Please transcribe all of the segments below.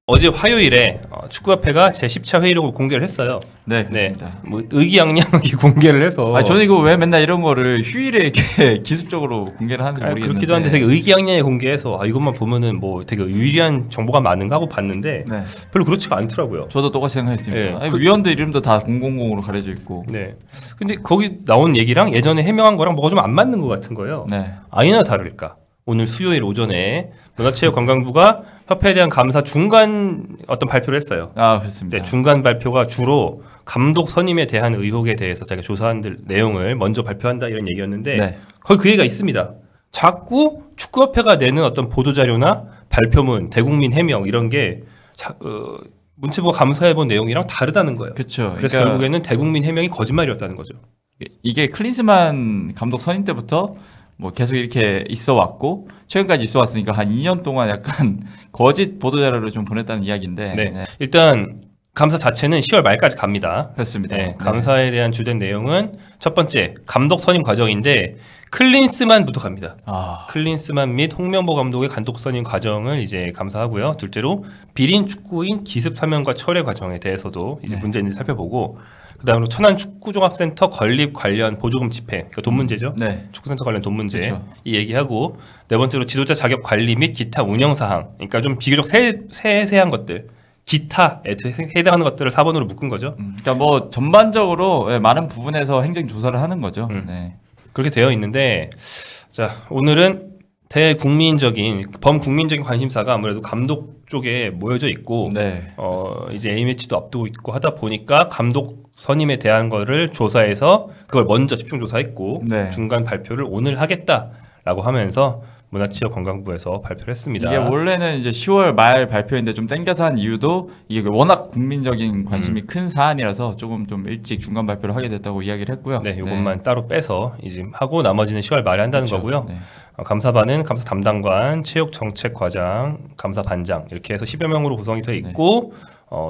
어제 화요일에 축구협회가 제10차 회의록을 공개를 했어요. 네, 그렇습니다. 네, 뭐 의기양양하게 공개를 해서. 아, 저는 이거 왜 맨날 이런 거를 휴일에 이렇게 기습적으로 공개를 하는지 모르겠는데. 그렇기도 한데 되게 의기양양하게 공개해서 이것만 보면은 뭐 되게 유리한 정보가 많은가 하고 봤는데 네. 별로 그렇지가 않더라고요. 저도 똑같이 생각했습니다. 네, 아니, 위원들 이름도 다 000으로 가려져 있고. 네. 근데 거기 나온 얘기랑 예전에 해명한 거랑 뭐가 좀 안 맞는 것 같은 거예요. 네. 아니나 다를까. 오늘 수요일 오전에 문화체육관광부가 협회에 대한 감사 중간 어떤 발표를 했어요. 아, 그렇습니다. 네, 중간 발표가 주로 감독 선임에 대한 의혹에 대해서 자기가 조사한 내용을 먼저 발표한다 이런 얘기였는데 네. 거기 그 얘기가 있습니다. 자꾸 축구협회가 내는 어떤 보도자료나 발표문, 대국민 해명 이런 게 문체부가 감사해본 내용이랑 다르다는 거예요. 그렇죠. 그래서 그러니까 결국에는 대국민 해명이 거짓말이었다는 거죠. 이게 클린스만 감독 선임 때부터 뭐 계속 이렇게 있어 왔고 최근까지 있어 왔으니까 한 2년 동안 약간 거짓 보도자료를 좀 보냈다는 이야기인데. 네. 네. 일단 감사 자체는 10월 말까지 갑니다. 그렇습니다. 네, 감사에 대한 주된 내용은 첫 번째 감독 선임 과정인데 클린스만부터 갑니다. 클린스만 및 홍명보 감독의 감독 선임 과정을 이제 감사하고요. 둘째로 비린 축구인 기습 사면과 철회 과정에 대해서도 이제 문제 있는지 살펴보고 그다음으로 천안 축구종합센터 건립 관련 보조금 집행, 그러니까 돈 문제죠. 네. 축구센터 관련 돈 문제 그쵸. 이 얘기하고 네 번째로 지도자 자격 관리 및 기타 운영 사항, 그러니까 좀 비교적 세세한 것들. 기타에 해당하는 것들을 4번으로 묶은 거죠. 그러니까 뭐 전반적으로 많은 부분에서 행정 조사를 하는 거죠. 네. 그렇게 되어 있는데 자 오늘은 대국민적인 범국민적인 관심사가 아무래도 감독 쪽에 모여져 있고 네. 이제 A매치도 앞두고 있고 하다 보니까 감독 선임에 대한 거를 조사해서 그걸 먼저 집중 조사했고 네. 중간 발표를 오늘 하겠다라고 하면서 문화체육관광부에서 발표를 했습니다. 이게 원래는 이제 10월 말 발표인데 좀 땡겨서 한 이유도 이게 워낙 국민적인 관심이 큰 사안이라서 조금 좀 일찍 중간 발표를 하게 됐다고 이야기를 했고요. 네, 이것만 따로 빼서 이제 하고 나머지는 10월 말에 한다는 그렇죠. 거고요. 네. 감사반은 감사 담당관, 체육정책과장, 감사반장 이렇게 해서 10여 명으로 구성이 되어 있고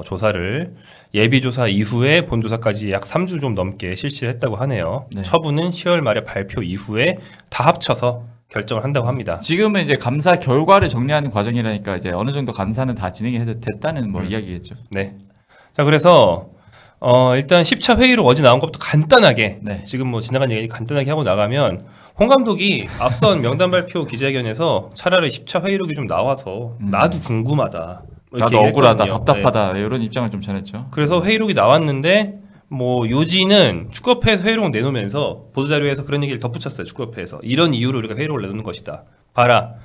조사를 예비조사 이후에 본조사까지 약 3주 좀 넘게 실시를 했다고 하네요. 네. 처분은 10월 말에 발표 이후에 다 합쳐서 결정을 한다고 합니다. 지금은 이제 감사 결과를 정리하는 과정이라니까 이제 어느 정도 감사는 다 진행이 됐다는 뭐 이야기겠죠. 네. 자 그래서 일단 10차 회의로 어제 나온 것부터 간단하게 네. 지금 뭐 지나간 얘기 간단하게 하고 나가면 홍 감독이 앞선 명단 발표 기자회견에서 차라리 10차 회의록이 좀 나와서 나도 궁금하다. 뭐 이렇게 나도 억울하다, 얘기했거든요. 답답하다 네. 이런 입장을 좀 전했죠. 그래서 회의록이 나왔는데 뭐 요지는 축구협회에서 회의록을 내놓으면서 보도자료에서 그런 얘기를 덧붙였어요. 축구협회에서 이런 이유로 우리가 회의록을 내놓는 것이다. 봐라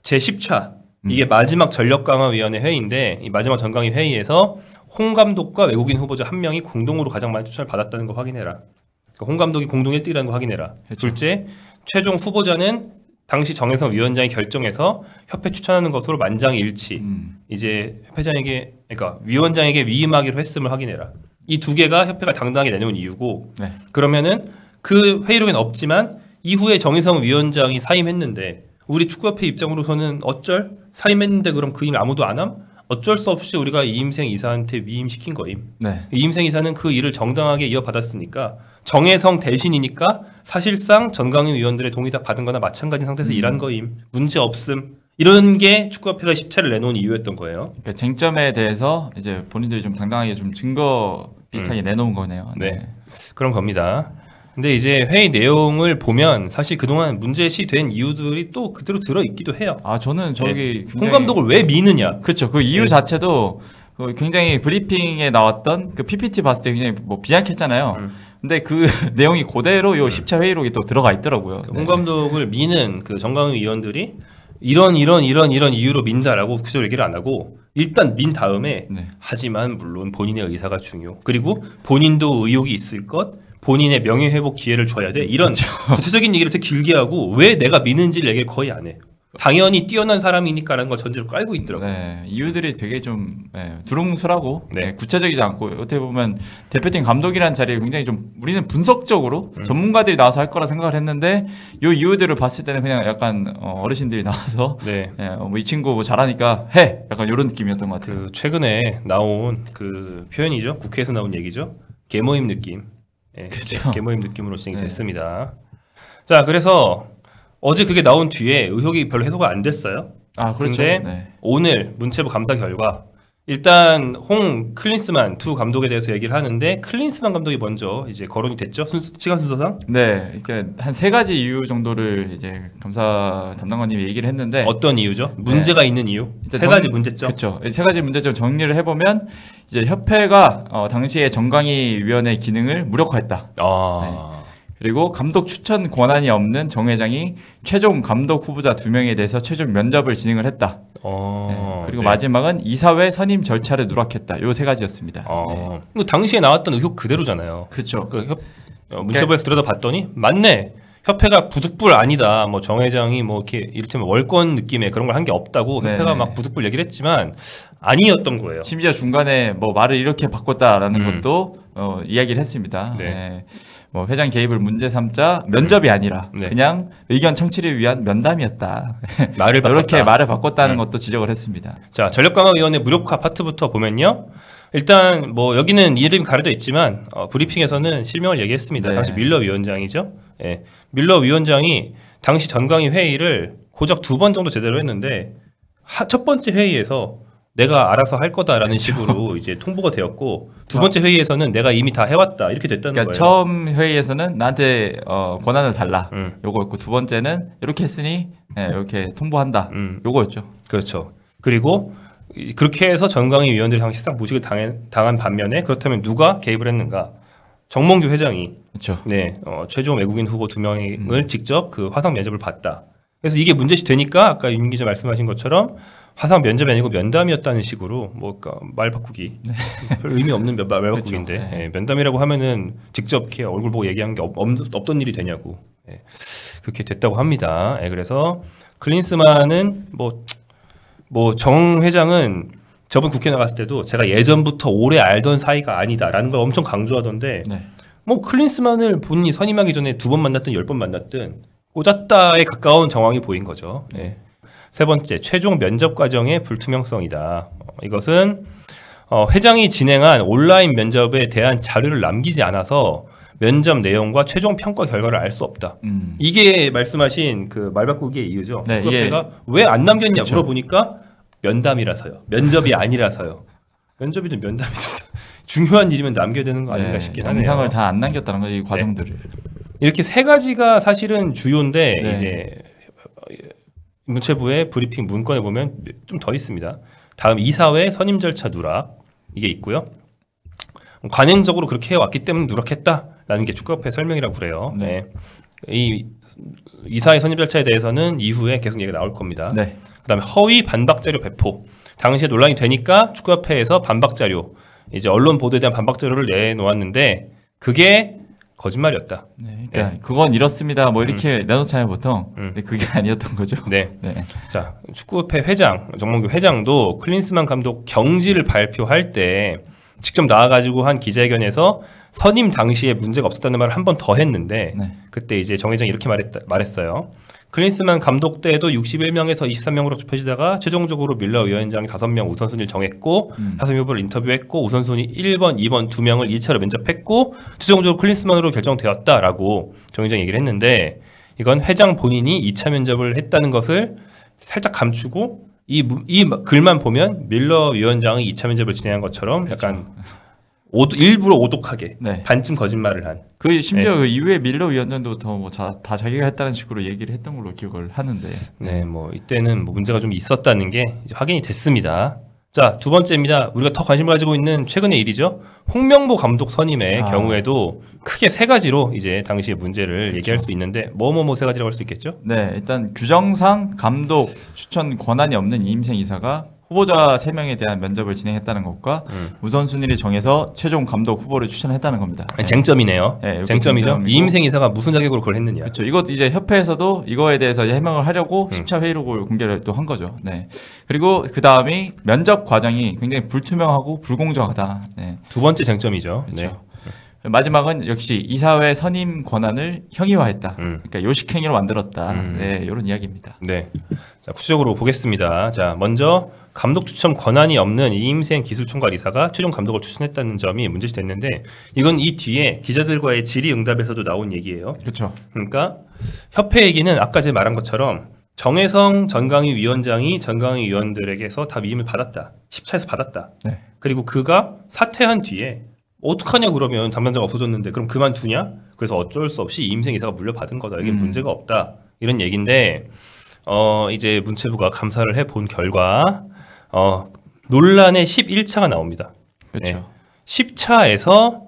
제10차 이게 마지막 전력강화위원회 회의인데 이 마지막 전강위 회의에서 홍 감독과 외국인 후보자 한 명이 공동으로 가장 많이 추천을 받았다는 거 확인해라. 그러니까 홍 감독이 공동 1등이라는 거 확인해라. 그렇죠. 둘째 최종 후보자는 당시 정혜성 위원장이 결정해서 협회 추천하는 것으로 만장일치. 이제 회장에게 그러니까 위원장에게 위임하기로 했음을 확인해라. 이 두 개가 협회가 당당하게 내놓은 이유고 네. 그러면은 그 회의록에는 없지만 이후에 정의성 위원장이 사임했는데 우리 축구협회 입장으로서는 어쩔? 사임했는데 그럼 그 일 아무도 안 함? 어쩔 수 없이 우리가 이임생 이사한테 위임시킨 거임. 네. 이임생 이사는 그 일을 정당하게 이어받았으니까 정혜성 대신이니까 사실상 전강위 위원들의 동의 다 받은 거나 마찬가지 상태에서 일한 거임. 문제 없음. 이런 게 축구협회가 10차를 내놓은 이유였던 거예요. 그러니까 쟁점에 대해서 이제 본인들이 좀 당당하게 좀 증거 비슷하게 내놓은 거네요. 네. 그런 겁니다. 근데 이제 회의 내용을 보면 사실 그동안 문제시된 이유들이 또 그대로 들어있기도 해요. 아 저는 저기 홍 감독을 왜 미느냐. 그렇죠. 그 이유 자체도 굉장히 브리핑에 나왔던 그 PPT 봤을 때 굉장히 뭐 비약했잖아요. 근데 그 내용이 그대로 요 10차 회의록이 또 들어가 있더라고요. 홍 감독을 미는 그 정강위 위원들이 이런 이유로 민다라고 그저 얘기를 안 하고 일단 민 다음에 네. 하지만 물론 본인의 의사가 중요. 그리고 본인도 의혹이 있을 것. 본인의 명예회복 기회를 줘야 돼. 이런 구체적인 얘기를 되게 길게 하고 왜 내가 미는지를 얘기를 거의 안 해. 당연히 뛰어난 사람이니까라는 걸 전제로 깔고 있더라고요. 네, 이유들이 되게 좀 두루뭉술하고 네. 구체적이지 않고 어떻게 보면 대표팀 감독이라는 자리에 굉장히 좀 우리는 분석적으로 전문가들이 나와서 할 거라 생각을 했는데 이 이유들을 봤을 때는 그냥 약간 어르신들이 나와서 네. 뭐 이 친구 뭐 잘하니까 해 약간 이런 느낌이었던 것 같아요. 그 최근에 나온 그 표현이죠. 국회에서 나온 얘기죠. 계모임 느낌. 네, 그렇죠. 계모임 느낌으로 진행이 됐습니다. 자, 그래서 어제 그게 나온 뒤에 의혹이 별로 해소가 안 됐어요. 아 그렇죠. 근데 네. 오늘 문체부 감사 결과 일단 홍 클린스만 두 감독에 대해서 얘기를 하는데 클린스만 감독이 먼저 이제 거론이 됐죠. 시간 순서상 네, 그러니까 한 세 가지 이유 정도를 이제 감사 담당관님이 얘기를 했는데 어떤 이유죠? 문제가 있는 이유. 세 가지 문제점. 그렇죠. 세 가지 문제점 정리를 해보면 이제 협회가 당시에 정강희 위원회 기능을 무력화했다. 그리고 감독 추천 권한이 없는 정 회장이 최종 감독 후보자 2명에 대해서 최종 면접을 진행을 했다. 그리고 마지막은 이사회 선임 절차를 누락했다. 요 세 가지였습니다. 당시에 나왔던 의혹 그대로잖아요. 그렇죠. 문체부에서 들여다봤더니 맞네. 협회가 부득불 아니다. 뭐 정 회장이 뭐 이렇게 이를테면 월권 느낌의 그런 걸 한 게 없다고 협회가 막 부득불 얘기를 했지만 아니었던 거예요. 심지어 중간에 뭐 말을 이렇게 바꿨다라는 것도 이야기를 했습니다. 뭐 회장 개입을 문제 삼자 면접이 아니라 그냥 의견 청취를 위한 면담이었다. 말을 바꿨다. 이렇게 말을 바꿨다는 것도 지적을 했습니다. 자, 전력강화위원회 무력화 파트부터 보면요. 일단 뭐 여기는 이름이 가려져 있지만 브리핑에서는 실명을 얘기했습니다. 당시 밀러 위원장이죠. 밀러 위원장이 당시 전강위 회의를 고작 2번 정도 제대로 했는데 첫 번째 회의에서 내가 알아서 할 거다라는 식으로 이제 통보가 되었고 두 번째 회의에서는 내가 이미 다 해왔다 이렇게 됐다는 거예요. 처음 회의에서는 나한테 권한을 달라 요거였고 두 번째는 이렇게 했으니 이렇게 통보한다 요거였죠. 그렇죠. 그리고 그렇게 해서 전강위 위원들이 당시 싹 무식을 당한 반면에 그렇다면 누가 개입을 했는가? 정몽규 회장이 그렇죠. 최종 외국인 후보 2명을 직접 그 화상 면접을 봤다. 그래서 이게 문제시 되니까 아까 윤 기자 말씀하신 것처럼 화상 면접이 아니고 면담이었다는 식으로 말 바꾸기 별 의미 없는 말 바꾸기인데 그렇죠. 면담이라고 하면은 직접 이렇게 얼굴 보고 얘기한 게 없던 일이 되냐고 그렇게 됐다고 합니다. 그래서 클린스만은 뭐 정 회장은 저번 국회 나갔을 때도 제가 예전부터 오래 알던 사이가 아니다라는 걸 엄청 강조하던데 뭐 클린스만을 본인이 선임하기 전에 2번 만났든 10번 만났든 꽂았다에 가까운 정황이 보인 거죠. 세 번째, 최종 면접 과정의 불투명성이다. 이것은 회장이 진행한 온라인 면접에 대한 자료를 남기지 않아서 면접 내용과 최종 평가 결과를 알 수 없다. 이게 말씀하신 그 말바꾸기의 이유죠. 축구협회가 왜 안 남겼냐 물어보니까 면담이라서요. 면접이 아니라서요. 면접이든 면담이든 중요한 일이면 남겨야 되는 거 아닌가 싶긴 하네요. 영상을 다 안 남겼다는 거, 이 과정들을. 이렇게 세 가지가 사실은 주요인데 이제 문체부의 브리핑 문건에 보면 좀 더 있습니다. 다음 이사회 선임 절차 누락 이게 있고요. 관행적으로 그렇게 해왔기 때문에 누락했다라는 게 축구협회 설명이라고 그래요. 이 이사회 선임 절차에 대해서는 이후에 계속 얘기가 나올 겁니다. 그다음에 허위 반박 자료 배포. 당시에 논란이 되니까 축구협회에서 반박 자료, 이제 언론 보도에 대한 반박 자료를 내놓았는데 그게 거짓말이었다. 그러니까 그건 이렇습니다. 뭐 이렇게 내놓잖아요 보통. 근데 그게 아니었던 거죠. 자, 축구협회 회장 정몽규 회장도 클린스만 감독 경질을 발표할 때 직접 나와가지고 한 기자회견에서 선임 당시에 문제가 없었다는 말을 한 번 더 했는데 그때 이제 정 회장이 이렇게 말했어요. 클린스만 감독 때에도 61명에서 23명으로 좁혀지다가 최종적으로 밀러 위원장이 5명 우선순위를 정했고 5명 후보를 인터뷰했고 우선순위 1번, 2번 2명을 2차로 면접했고 최종적으로 클린스만으로 결정되었다라고 정 회장이 얘기를 했는데 이건 회장 본인이 2차 면접을 했다는 것을 살짝 감추고 이 글만 보면 밀러 위원장이 2차 면접을 진행한 것처럼 약간 일부러 오독하게 반쯤 거짓말을 한. 그 심지어 그 이후에 밀러 위원장도 다 자기가 했다는 식으로 얘기를 했던 걸로 기억을 하는데. 뭐 이때는 뭐 문제가 좀 있었다는 게 이제 확인이 됐습니다. 자, 두 번째입니다. 우리가 더 관심을 가지고 있는 최근의 일이죠. 홍명보 감독 선임의 경우에도 크게 세 가지로 이제 당시의 문제를 얘기할 수 있는데 세 가지라고 할 수 있겠죠? 일단 규정상 감독 추천 권한이 없는 이임생 이사가 후보자 3명에 대한 면접을 진행했다는 것과 우선순위를 정해서 최종 감독 후보를 추천했다는 겁니다. 쟁점이네요. 쟁점이죠. 이임생 이사가 무슨 자격으로 그걸 했느냐. 그렇죠. 이것 이제 협회에서도 이거에 대해서 해명을 하려고 10차 회의록을 공개를 또 한 거죠. 그리고 그 다음이 면접 과정이 굉장히 불투명하고 불공정하다. 두 번째 쟁점이죠. 그렇죠. 마지막은 역시 이사회 선임 권한을 형이화했다. 그러니까 요식행위로 만들었다. 이런 이야기입니다. 자, 구체적으로 보겠습니다. 자, 먼저 감독 추천 권한이 없는 이임생 기술총괄 이사가 최종 감독을 추천했다는 점이 문제시 됐는데 이건 이 뒤에 기자들과의 질의응답에서도 나온 얘기예요. 그렇죠. 그러니까 협회 얘기는 아까 제가 말한 것처럼 정혜성 전강위 위원장이 전강위 위원들에게서 다 위임을 받았다. 10차에서 받았다. 네. 그리고 그가 사퇴한 뒤에 어떡하냐 그러면 담당자가 없어졌는데 그럼 그만두냐? 그래서 어쩔 수 없이 이임생 이사가 물려받은 거다. 이게 문제가 없다. 이런 얘기인데 이제 문체부가 감사를 해본 결과 논란의 11차가 나옵니다. 그렇죠. 네. 10차에서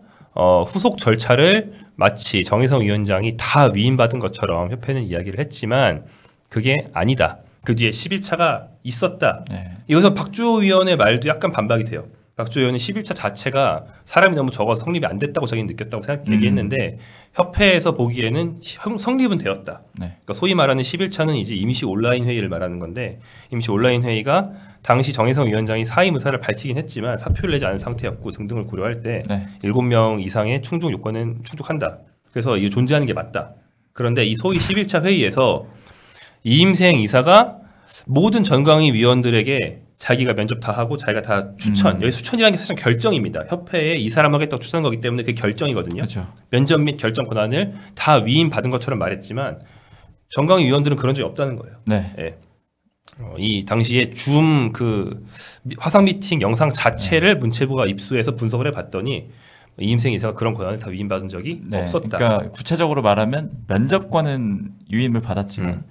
후속 절차를 마치 정혜성 위원장이 다 위임받은 것처럼 협회는 이야기를 했지만 그게 아니다. 그 뒤에 11차가 있었다. 네. 여기서 박주호 위원의 말도 약간 반박이 돼요. 박주호 의원이 11차 자체가 사람이 너무 적어서 성립이 안 됐다고 자기는 느꼈다고 얘기했는데 협회에서 보기에는 성립은 되었다. 네. 그러니까 소위 말하는 11차는 이제 임시 온라인 회의를 말하는 건데 임시 온라인 회의가 당시 정혜성 위원장이 사임 의사를 밝히긴 했지만 사표를 내지 않은 상태였고 등등을 고려할 때 네. 7명 이상의 충족 요건은 충족한다. 그래서 이게 존재하는 게 맞다. 그런데 이 소위 11차 회의에서 이임생 이사가 모든 전강위 위원들에게 자기가 면접 다 하고 자기가 다 추천. 여기 추천이라는 게 사실 결정입니다. 협회에 이 사람 하겠다고 추천한 거기 때문에 그게 결정이거든요. 그렇죠. 면접 및 결정 권한을 다 위임 받은 것처럼 말했지만 전강위 위원들은 그런 적이 없다는 거예요. 네. 예. 이 당시에 줌 그 화상 미팅 영상 자체를 문체부가 입수해서 분석을 해봤더니 이임생 이사가 그런 권한을 다 위임받은 적이 없었다. 그러니까 구체적으로 말하면 면접권은 위임을 받았지만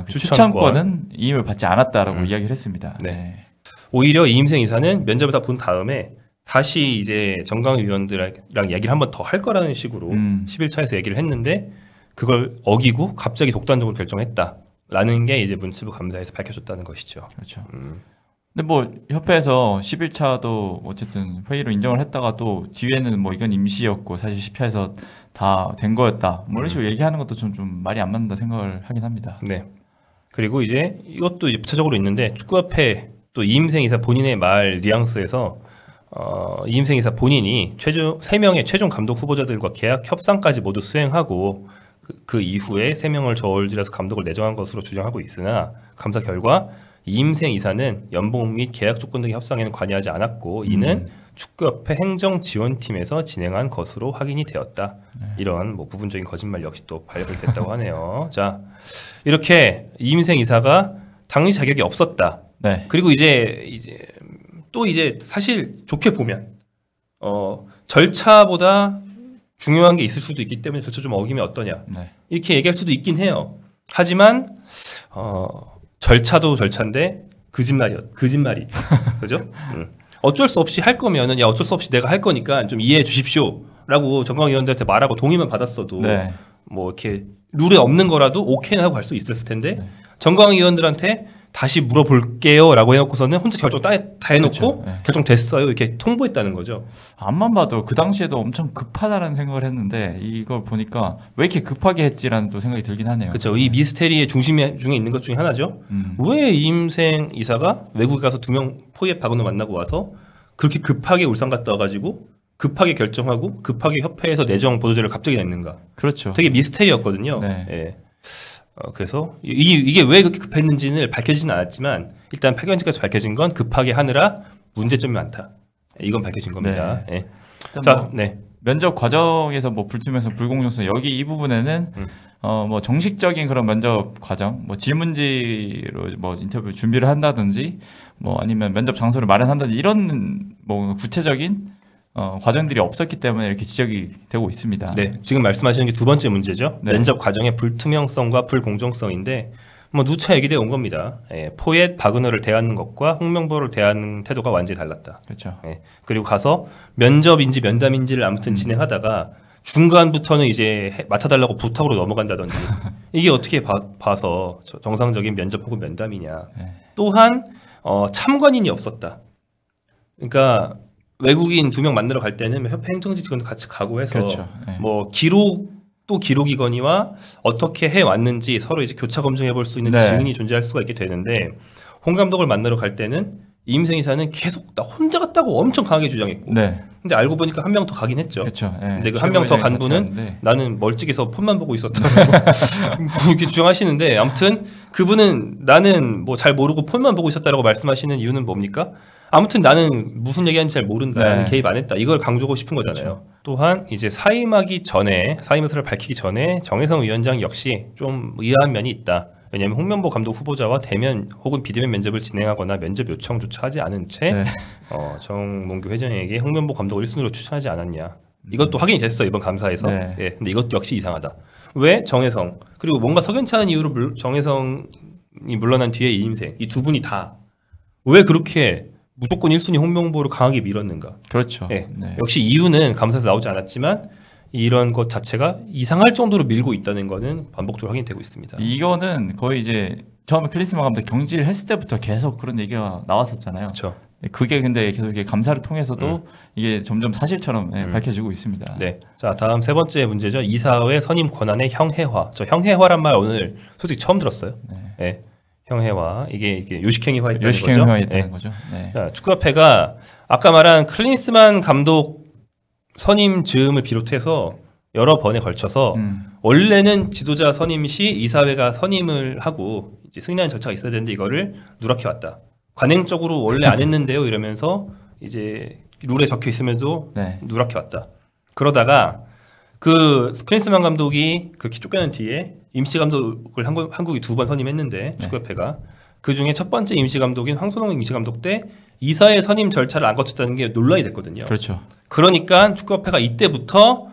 그 추천권. 추천권은 위임을 받지 않았다라고 이야기를 했습니다. 네. 네. 오히려 이임생 이사는 면접을 다 본 다음에 다시 이제 정강위 위원들이랑 얘기를 한 번 더 할 거라는 식으로 11차에서 얘기를 했는데 그걸 어기고 갑자기 독단적으로 결정했다라는 게 이제 문체부 감사에서 밝혀졌다는 것이죠. 그렇죠. 근데 뭐 협회에서 11차도 어쨌든 회의로 인정을 했다가 또 뒤에는 뭐 이건 임시였고 사실 10차에서 다 된 거였다. 뭐 이런 식으로 얘기하는 것도 좀 말이 안 맞는다 생각을 하긴 합니다. 네. 그리고 이제 이것도 이제 부차적으로 있는데 축구협회 또 이임생 이사 본인의 말 뉘앙스에서 이임생 이사 본인이 3명의 최종 감독 후보자들과 계약 협상까지 모두 수행하고 그 이후에 3명을 저울질해서 감독을 내정한 것으로 주장하고 있으나 감사 결과 이임생 이사는 연봉 및 계약 조건 등의 협상에는 관여하지 않았고 이는 축구협회 행정지원팀에서 진행한 것으로 확인이 되었다. 이런 뭐 부분적인 거짓말 역시 또 발견됐다고 하네요. 자, 이렇게 이임생 이사가 당시 자격이 없었다. 네. 그리고 이제 사실 좋게 보면 절차보다 중요한 게 있을 수도 있기 때문에 절차 좀 어기면 어떠냐. 네. 이렇게 얘기할 수도 있긴 해요. 하지만 절차도 절차인데 거짓말이 그죠? 어쩔 수 없이 할 거면은 야 어쩔 수 없이 내가 할 거니까 좀 이해해 주십시오라고 정강위원들한테 말하고 동의만 받았어도 네. 뭐 이렇게 룰에 없는 거라도 오케이 하고 갈 수 있었을 텐데 정강위원들한테 다시 물어볼게요라고 해놓고서는 혼자 결정 다 해놓고 그렇죠. 네. 결정됐어요 이렇게 통보했다는 거죠. 앞만 봐도 그 당시에도 엄청 급하다라는 생각을 했는데 이걸 보니까 왜 이렇게 급하게 했지라는 또 생각이 들긴 하네요. 그렇죠. 이 미스테리의 중심 중에 있는 것 중에 하나죠. 왜 이임생 이사가 외국에 가서 2명 포이앱 박은호 만나고 와서 그렇게 급하게 울산 갔다 와가지고 급하게 결정하고 급하게 협회에서 내정 보도자를 갑자기 냈는가. 그렇죠. 되게 미스테리였거든요. 네. 예. 그래서 이게 왜 그렇게 급했는지는 밝혀지진 않았지만 일단 파견지까지 밝혀진 건 급하게 하느라 문제점이 많다. 이건 밝혀진 겁니다. 네. 예. 자, 네. 면접 과정에서 뭐 불투명성, 불공정성 여기 이 부분에는 뭐 정식적인 그런 면접 과정, 뭐 질문지로 뭐 인터뷰 준비를 한다든지 뭐 아니면 면접 장소를 마련한다든지 이런 뭐 구체적인 과정들이 없었기 때문에 이렇게 지적이 되고 있습니다. 네, 지금 말씀하시는 게 두 번째 문제죠. 네. 면접 과정의 불투명성과 불공정성인데 뭐 누차 얘기되어 온 겁니다. 예, 포엣 박은호를 대하는 것과 홍명보를 대하는 태도가 완전히 달랐다. 그렇죠. 예, 그리고 가서 면접인지 면담인지를 아무튼 진행하다가 중간부터는 이제 맡아달라고 부탁으로 넘어간다든지 이게 어떻게 봐서 정상적인 면접 혹은 면담이냐. 네. 또한 참관인이 없었다. 그러니까 외국인 2명 만나러 갈 때는 협회 행정직 직원도 같이 가고 해서 그렇죠. 네. 뭐 기록이거니와 어떻게 해 왔는지 서로 이제 교차 검증해 볼 수 있는 네. 증인이 존재할 수가 있게 되는데 홍 감독을 만나러 갈 때는 이임생 이사는 계속 나 혼자 갔다고 엄청 강하게 주장했고 네. 근데 알고 보니까 한 명 더 가긴 했죠. 그렇죠. 네. 근데 그 한 명 더 간 분은 나는 멀찍이서 폰만 보고 있었다고 이렇게 주장하시는데 아무튼 그분은 나는 뭐 잘 모르고 폰만 보고 있었다라고 말씀하시는 이유는 뭡니까? 아무튼 나는 무슨 얘기하는지 잘 모른다. 나는 개입 안 했다. 이걸 강조하고 싶은 거잖아요. 그렇죠. 또한 이제 사임 의사를 밝히기 전에 정혜성 위원장 역시 좀 의아한 면이 있다. 왜냐하면 홍명보 감독 후보자와 대면 혹은 비대면 면접을 진행하거나 면접 요청조차 하지 않은 채 네. 정몽규 회장에게 홍명보 감독을 1순위로 추천하지 않았냐. 이것도 확인이 됐어요 이번 감사에서. 네. 예, 근데 이것도 역시 이상하다. 왜 정혜성 그리고 뭔가 석연치 않은 이유로 정혜성이 물러난 뒤에 이임생 이 두 분이 다 왜 그렇게 무조건 1순위 홍명보를 강하게 밀었는가? 그렇죠. 예, 네. 역시 이유는 감사에서 나오지 않았지만 이런 것 자체가 이상할 정도로 밀고 있다는 거는 반복적으로 확인되고 있습니다. 이거는 거의 이제 처음에 클린스만 감독 경질을 했을 때부터 계속 그런 얘기가 나왔었잖아요. 그렇죠. 그게 근데 계속 이게 감사를 통해서도 이게 점점 사실처럼 밝혀지고 있습니다. 네. 자, 다음 세 번째 문제죠. 이사회 선임 권한의 형해화. 저 형해화란 말 오늘 솔직히 처음 들었어요. 네. 네. 형해화. 이게 요식행위화했다는 거죠. 요식행위화했다는 거죠. 네. 자, 축구협회가 아까 말한 클린스만 감독 선임 즈음을 비롯해서 여러 번에 걸쳐서 원래는 지도자 선임 시 이사회가 선임을 하고 이제 승인하는 절차가 있어야 되는데 이거를 누락해 왔다. 관행적으로 원래 안 했는데요 이러면서 이제 룰에 적혀 있음에도 네. 누락해 왔다. 그러다가 그 클린스만 감독이 그렇게 쫓겨난 뒤에 임시 감독을 한국이 2번 선임했는데 축구협회가 그 중에 첫 번째 임시 감독인 황선홍 임시 감독 때 이사회 선임 절차를 안 거쳤다는 게 논란이 됐거든요. 그렇죠. 그러니까 축구협회가 이때부터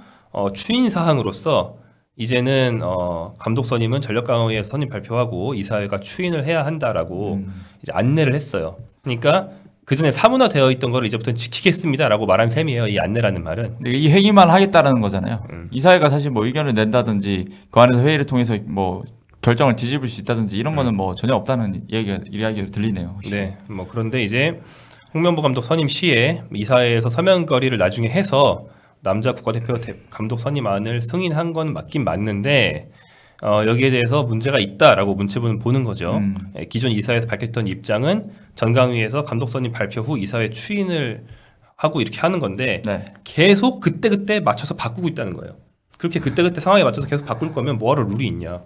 추인 사항으로서 이제는 감독 선임은 전력강화위에서 선임 발표하고 이사회가 추인을 해야 한다라고 이제 안내를 했어요. 그러니까 그 전에 사문화되어 있던 거를 이제부터는 지키겠습니다라고 말한 셈이에요. 이 안내라는 말은. 이 회의만 하겠다라는 거잖아요. 이사회가 사실 뭐 의견을 낸다든지 그 안에서 회의를 통해서 뭐 결정을 뒤집을 수 있다든지 이런 거는 뭐 전혀 없다는 이야기가 들리네요. 혹시. 네. 뭐 그런데 이제 홍명보 감독 선임 시에 이사회에서 서면 거리를 나중에 해서 남자 국가대표 감독 선임안을 승인한 건 맞긴 맞는데 여기에 대해서 문제가 있다라고 문체부는 보는 거죠. 기존 이사회에서 밝혔던 입장은 전강위에서 감독 선임 발표 후 이사회 추인을 하고 이렇게 하는 건데 네. 계속 그때그때 맞춰서 바꾸고 있다는 거예요. 그렇게 그때그때 상황에 맞춰서 계속 바꿀 거면 뭐하러 룰이 있냐.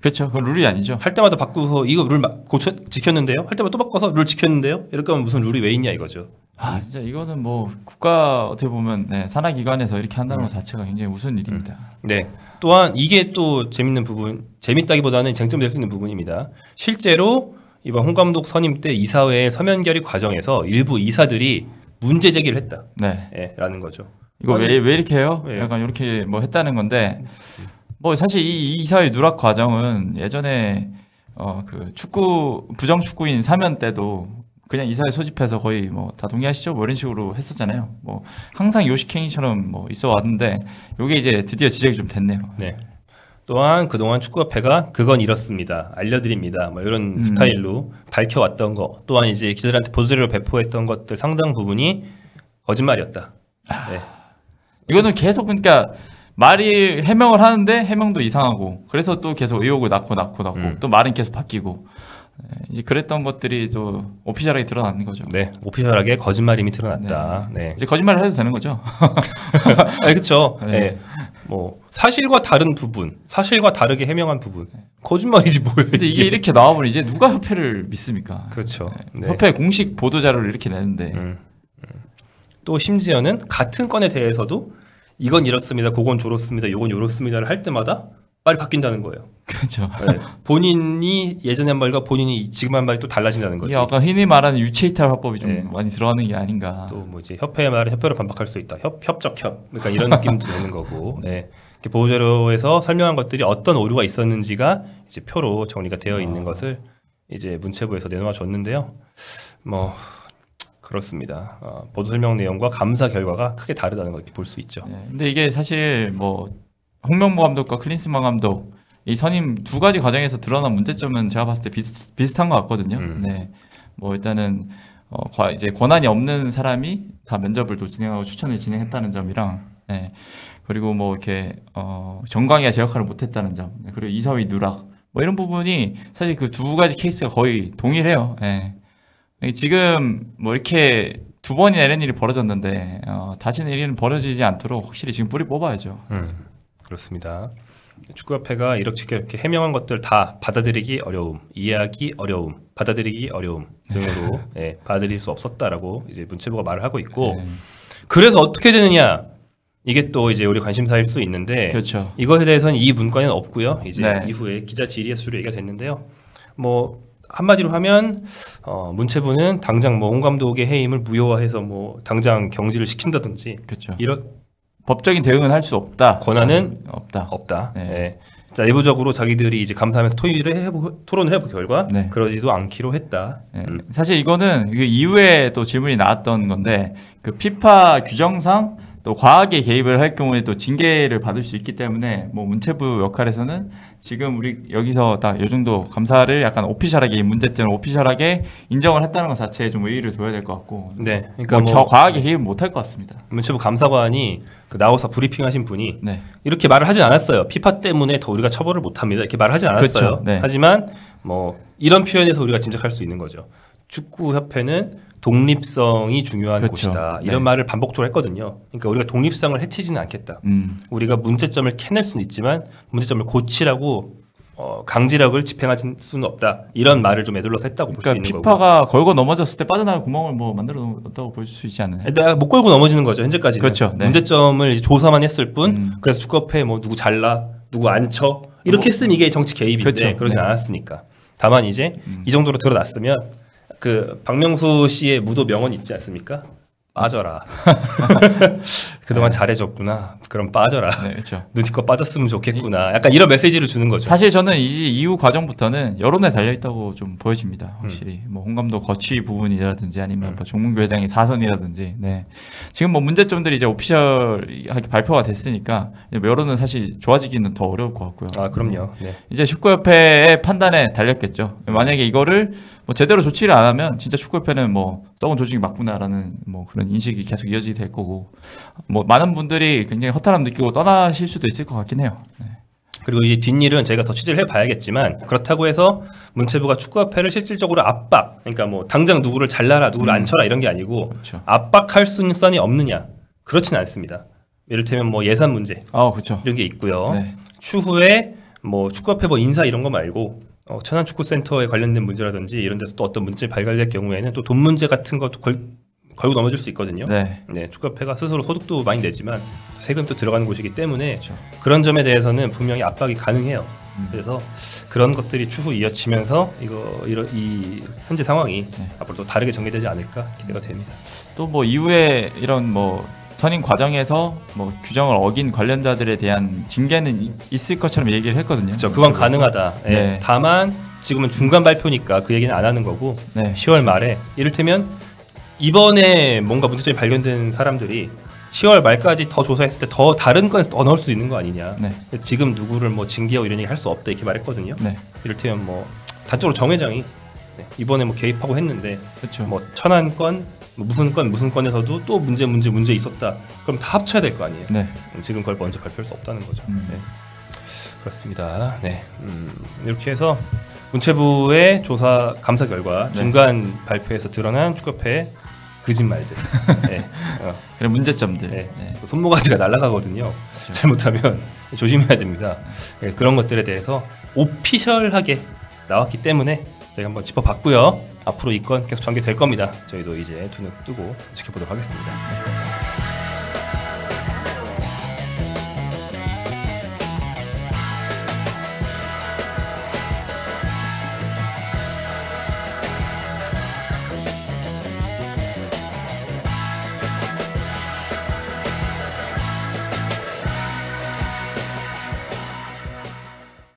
그렇죠. 그건 룰이 아니죠. 할 때마다 바꾸서 이거 룰 지켰는데요. 할 때마다 또 바꿔서 룰 지켰는데요. 이렇게 하면 무슨 룰이 왜 있냐 이거죠. 아 진짜 이거는 뭐 국가 어떻게 보면 산하기관에서 이렇게 한다는 것 자체가 굉장히 우스운 일입니다. 네. 또한 이게 또 재밌는 부분, 재밌다기보다는 쟁점될 수 있는 부분입니다. 실제로 이번 홍 감독 선임 때 이사회의 서면 결의 과정에서 일부 이사들이 문제 제기를 했다. 네. 네, 라는 거죠. 이거 왜 이렇게 해요? 네. 약간 이렇게 뭐 했다는 건데 뭐 사실 이 이사회 누락 과정은 예전에 그 축구 부정 축구인 사면 때도 그냥 이사회 소집해서 거의 뭐 다 동의하시죠? 뭐 이런 식으로 했었잖아요. 뭐 항상 요식행위처럼 뭐 있어 왔는데 요게 이제 드디어 지적이 좀 됐네요. 네. 또한 그동안 축구협회가 그건 이렇습니다. 알려드립니다. 뭐 이런 스타일로 밝혀왔던 거. 또한 이제 기자들한테 보도자료를 배포했던 것들 상당 부분이 거짓말이었다. 네. 이거는 계속 그러니까 말이 해명을 하는데 해명도 이상하고 그래서 또 계속 의혹을 낳고 또 말은 계속 바뀌고 이제 그랬던 것들이 또 오피셜하게 드러나는 거죠. 네, 오피셜하게 거짓말임이 드러났다. 네. 이제 거짓말을 해도 되는 거죠. 아니, 그렇죠. 네. 네. 뭐 사실과 다른 부분, 사실과 다르게 해명한 부분, 거짓말이지 뭐예요. 근데 이게 이렇게 나와버리면 이제 누가 협회를 믿습니까? 그렇죠. 네. 협회 공식 보도 자료를 이렇게 내는데 또 심지어는 같은 건에 대해서도 이건 이렇습니다, 그건 저렇습니다, 요건 요렇습니다를 할 때마다 말이 바뀐다는 거예요. 그렇죠. 네. 본인이 예전에 한 말과 본인이 지금 한 말이 또 달라진다는 거죠. 이게 아까 흔히 말하는 유체이탈 화법이 좀 네. 많이 들어가는 게 아닌가. 또 뭐 이제 협회의 말은 협회로 반박할 수 있다. 협적협. 그러니까 이런 느낌도 되는 거고. 네. 이렇게 보도자료에서 설명한 것들이 어떤 오류가 있었는지가 이제 표로 정리가 되어 있는 것을 이제 문체부에서 내놓아 줬는데요. 뭐 그렇습니다. 보도 설명 내용과 감사 결과가 크게 다르다는 걸 볼 수 있죠. 네. 근데 이게 사실 뭐 홍명보 감독과 클린스만 감독 이 선임 두 가지 과정에서 드러난 문제점은 제가 봤을 때 비슷한 것 같거든요. 네. 뭐 일단은 이제 권한이 없는 사람이 다 면접을 또 진행하고 추천을 진행했다는 점이랑, 네. 그리고 뭐 이렇게 정광이가 제 역할을 못했다는 점, 네. 그리고 이사회 누락, 뭐 이런 부분이 사실 그 두 가지 케이스가 거의 동일해요. 네. 지금 뭐 이렇게 두 번이나 이런 일이 벌어졌는데 다시는 이런 일은 벌어지지 않도록 확실히 지금 뿌리 뽑아야죠. 그렇습니다. 축구협회가 이렇게 해명한 것들 다 받아들이기 어려움, 이해하기 어려움, 받아들이기 어려움 등으로 받아들일 수 없었다라고 이제 문체부가 말을 하고 있고, 그래서 어떻게 되느냐? 이게 또 이제 우리 관심사일 수 있는데 그렇죠. 이것에 대해서는 이 문건에는 없고요. 이제 네. 이후에 기자 질의의 수로 얘기가 됐는데요. 뭐 한마디로 하면 문체부는 당장 뭐 홍 감독의 해임을 무효화해서 뭐 당장 경질을 시킨다든지 그렇죠. 이런 법적인 대응은 할 수 없다. 권한은 없다. 네. 네. 자, 내부적으로 자기들이 이제 감사하면서 토론을 해본 결과 네. 그러지도 않기로 했다. 네. 사실 이거는 이후에 또 질문이 나왔던 건데 그 피파 규정상 또 과하게 개입을 할 경우에 또 징계를 받을 수 있기 때문에 뭐 문체부 역할에서는 지금 우리 여기서 딱 이 정도 감사를 약간 오피셜하게 이 문제점을 오피셜하게 인정을 했다는 것 자체에 좀 의의를 둬야 될 것 같고. 네, 그러니까 뭐 과하게 개입 못할 것 같습니다. 문체부 감사관이 그 나와서 브리핑하신 분이 네. 이렇게 말을 하진 않았어요. 피파 때문에 더 우리가 처벌을 못합니다. 이렇게 말을 하진 않았어요. 그렇죠. 네. 하지만 뭐 이런 표현에서 우리가 짐작할 수 있는 거죠. 축구협회는 독립성이 중요한 그렇죠. 곳이다. 이런 네. 말을 반복적으로 했거든요. 그러니까 우리가 독립성을 해치지는 않겠다. 우리가 문제점을 캐낼 수는 있지만 문제점을 고치라고 강제력을 집행할 수는 없다. 이런 말을 좀 애둘러서 했다고 볼 수 그러니까 있는 거고. 피파가 걸고 넘어졌을 때 빠져나갈 구멍을 뭐 만들어 놓았다고 볼 수 있지 않나요? 내가 못 걸고 넘어지는 거죠. 현재까지는. 그렇죠. 네. 문제점을 조사만 했을 뿐. 그래서 축구협회 뭐 누구 잘라, 누구 안 쳐. 이렇게 했으면 이게 정치 개입인데 그렇죠. 그러진 네. 않았으니까. 다만 이제 이 정도로 드러났으면 그 박명수 씨의 무도 명언 있지 않습니까? 빠져라. 그동안 잘해줬구나. 그럼 빠져라. 네, 그렇죠. 눈치껏 빠졌으면 좋겠구나. 약간 이런 메시지를 주는 거죠. 사실 저는 이후 과정부터는 여론에 달려 있다고 좀 보여집니다. 확실히 뭐 홍 감독 거취 부분이라든지 아니면 뭐 정문규 회장의 사선이라든지. 네. 지금 뭐 문제점들이 이제 오피셜하게 발표가 됐으니까 여론은 사실 좋아지기는 더 어려울 것 같고요. 아, 그럼요. 네. 이제 축구협회의 판단에 달렸겠죠. 만약에 이거를 뭐 제대로 조치를 안 하면 진짜 축구협회는 뭐 썩은 조직이 맞구나라는 뭐 그런 인식이 계속 이어지게 될 거고, 뭐 많은 분들이 굉장히 허탈함 느끼고 떠나실 수도 있을 것 같긴 해요. 네. 그리고 이제 뒷일은 저희가 더 취재를 해봐야겠지만 그렇다고 해서 문체부가 축구협회를 실질적으로 압박, 그러니까 뭐 당장 누구를 잘라라, 누구를 안 쳐라 이런 게 아니고 그렇죠. 압박할 수는 없느냐, 그렇지는 않습니다. 이를테면 뭐 예산 문제 그렇죠. 이런 게 있고요. 네. 추후에 뭐 축구협회 뭐 인사 이런 거 말고 천안축구센터에 관련된 문제라든지 이런 데서 또 어떤 문제 발견될 경우에는 또 돈 문제 같은 것도 걸고 넘어질 수 있거든요. 네. 네, 축구협회가 스스로 소득도 많이 내지만 세금도 들어가는 곳이기 때문에 그렇죠. 그런 점에 대해서는 분명히 압박이 가능해요. 그래서 그런 것들이 추후 이어지면서 이 현재 상황이 앞으로 또 다르게 전개되지 않을까 기대가 됩니다. 또 뭐 이후에 이런 뭐 선임 과정에서 뭐 규정을 어긴 관련자들에 대한 징계는 있을 것처럼 얘기를 했거든요. 그렇죠. 그건 가능하다. 네. 네. 다만 지금은 중간 발표니까 그 얘기는 안 하는 거고 네. 10월 말에 이를테면 이번에 뭔가 문제점이 발견된 사람들이 10월 말까지 더 조사했을 때 더 다른 건에서 더 넣을 수 있는 거 아니냐. 네. 지금 누구를 뭐 징계하고 이런 얘기 할 수 없다 이렇게 말했거든요. 네. 이를테면 뭐 단적으로 정 회장이 이번에 뭐 개입하고 했는데 그렇죠. 뭐 천안 건 무슨 건에서도 또 문제 있었다. 그럼 다 합쳐야 될 거 아니에요. 네. 지금 그걸 먼저 발표할 수 없다는 거죠. 네. 그렇습니다. 네. 이렇게 해서 문체부의 조사 감사 결과 네. 중간 발표에서 드러난 축구협회의 거짓말들. 네. 그런 문제점들. 네. 네. 손모가지가 날아가거든요. 그렇죠. 잘못하면 조심해야 됩니다. 네, 그런 것들에 대해서 오피셜하게 나왔기 때문에 저희가 한번 짚어봤고요. 앞으로 이 건 계속 전개될 겁니다. 저희도 이제 두 눈 뜨고 지켜보도록 하겠습니다.